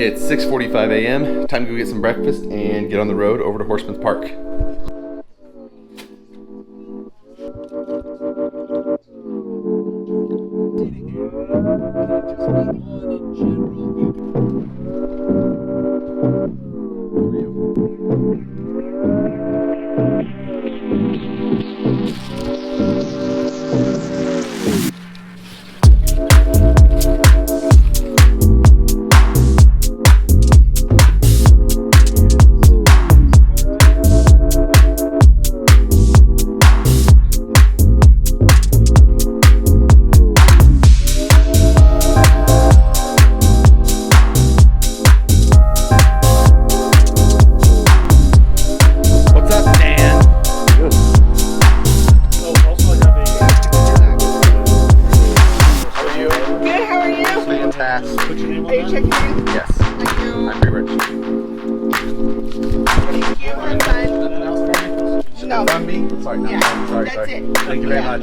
It's 6:45 a.m. Time to go get some breakfast and get on the road over to Horseman's Park. Are you checking in? Yes. Thank you. I'm pre-registered. Thank you. I'm fine. Nothing else for me? No. From me? Sorry, no. Yeah, Sorry. that's Sorry. it. Thank you very much.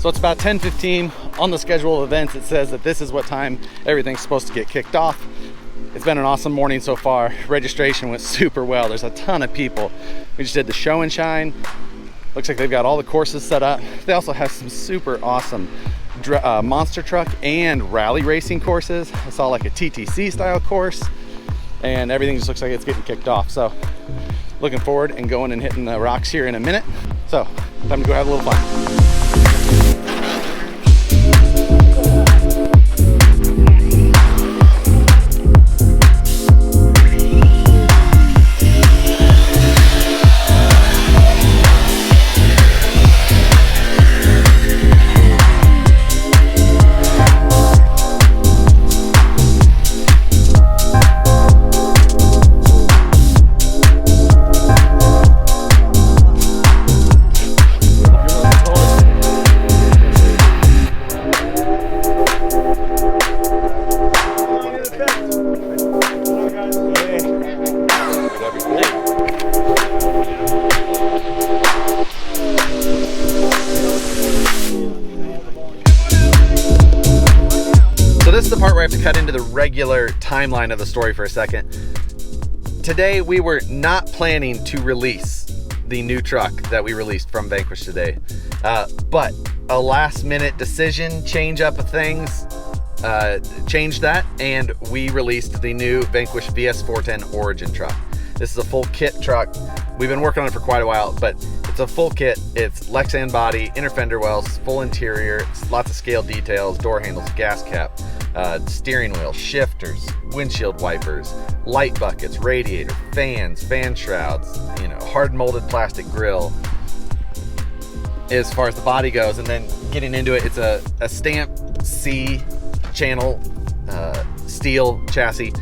So it's about 10:15 on the schedule of events. It says that this is what time everything's supposed to get kicked off. It's been an awesome morning so far. Registration went super well. There's a ton of people. We just did the show and shine. Looks like they've got all the courses set up. They also have some super awesome monster truck and rally racing courses. I saw like a TTC style course. and everything just looks like it's getting kicked off. So looking forward and going and hitting the rocks here in a minute. So time to go have a little fun. This is the part where I have to cut into the regular timeline of the story for a second. Today, we were not planning to release the new truck that we released from Vanquish today. But a last minute decision, change up of things, changed that, and we released the new Vanquish VS4-10 Origin truck. This is a full kit truck. We've been working on it for quite a while, but it's a full kit. It's Lexan body, inner fender wells, full interior, lots of scale details, door handles, gas cap, steering wheel, shifters, windshield wipers, light buckets, radiator, fans, fan shrouds, you know, hard molded plastic grille as far as the body goes. And then getting into it, it's a stamp C channel steel chassis.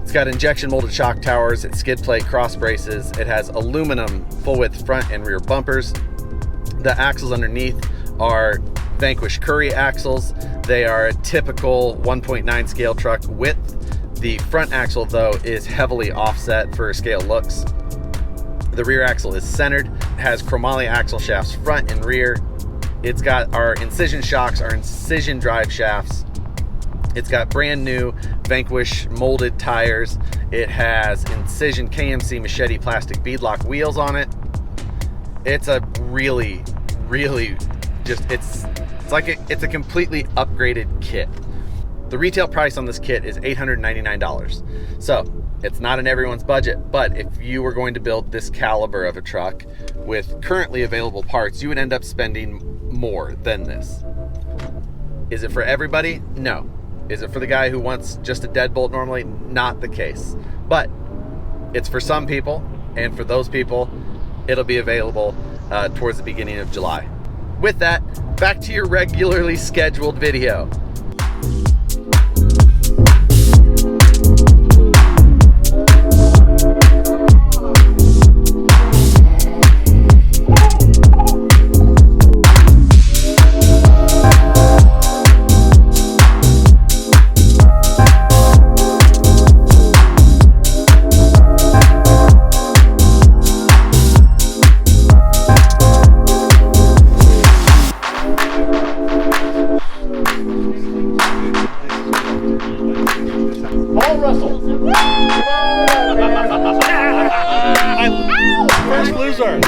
It's got injection molded shock towers, it's skid plate cross braces, it has aluminum full width front and rear bumpers. The axles underneath are Vanquish Curry axles. They are a typical 1.9 scale truck width. The front axle though is heavily offset for scale looks. The rear axle is centered, has chromoly axle shafts front and rear. It's got our incision shocks, our incision drive shafts. It's got brand new Vanquish molded tires. It has incision KMC machete plastic beadlock wheels on it. It's a really just, it's a completely upgraded kit. The retail price on this kit is $899. So it's not in everyone's budget, but if you were going to build this caliber of a truck with currently available parts, you would end up spending more than this. Is it for everybody? No. Is it for the guy who wants just a deadbolt normally? Not the case. But it's for some people, and for those people, it'll be available towards the beginning of July. With that, back to your regularly scheduled video. First loser.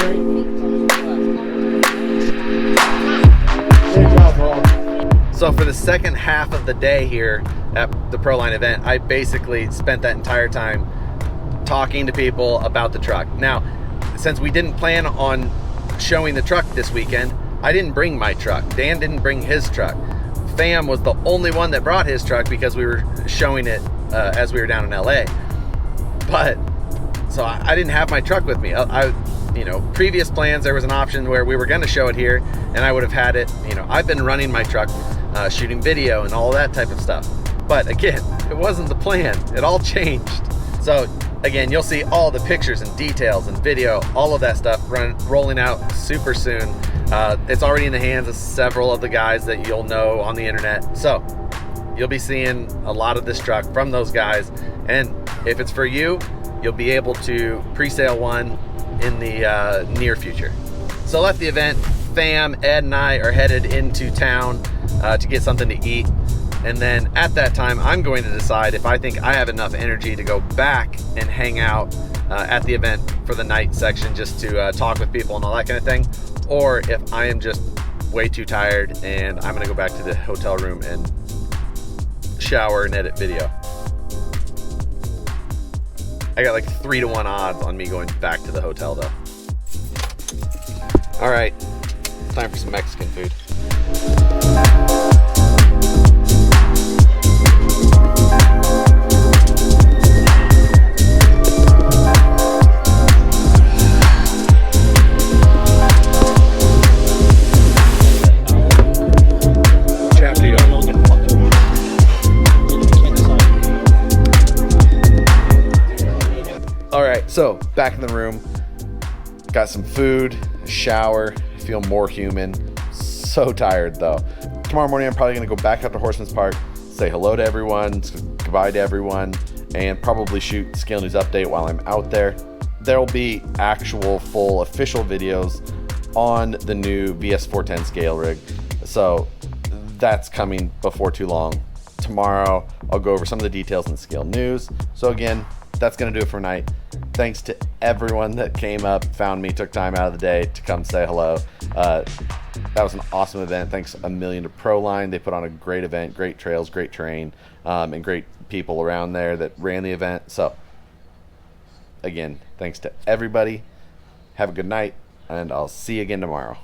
So for the second half of the day here at the Proline event, I basically spent that entire time talking to people about the truck. Now, since we didn't plan on showing the truck this weekend, I didn't bring my truck. Dan didn't bring his truck. Fam was the only one that brought his truck because we were showing it as we were down in LA. But so I didn't have my truck with me. You know, previous plans, there was an option where we were going to show it here and I would have had it. You know, I've been running my truck, shooting video and all that type of stuff. But again, it wasn't the plan. It all changed. So again, you'll see all the pictures and details and video, all of that stuff rolling out super soon. It's already in the hands of several of the guys that you'll know on the internet. So you'll be seeing a lot of this truck from those guys. And if it's for you, you'll be able to pre-sale one in the near future. So left the event, fam, Ed and I are headed into town to get something to eat. And then at that time, I'm going to decide if I think I have enough energy to go back and hang out at the event for the night section just to talk with people and all that kind of thing. Or if I am just way too tired and I'm gonna go back to the hotel room and shower and edit video. I got like 3-to-1 odds on me going back to the hotel though. All right, time for some Mexican food. All right, so back in the room, got some food, a shower, feel more human. So tired though. Tomorrow morning, I'm probably gonna go back up to Horseman's Park, say hello to everyone, goodbye to everyone, and probably shoot Scale News Update while I'm out there. There'll be actual full official videos on the new VS4-10 scale rig. So that's coming before too long. Tomorrow, I'll go over some of the details in Scale News. So again, that's gonna do it for tonight. Thanks to everyone that came up, found me, took time out of the day to come say hello. That was an awesome event. Thanks a million to Proline. They put on a great event, great trails, great terrain, and great people around there that ran the event. So again, thanks to everybody. Have a good night, and I'll see you again tomorrow.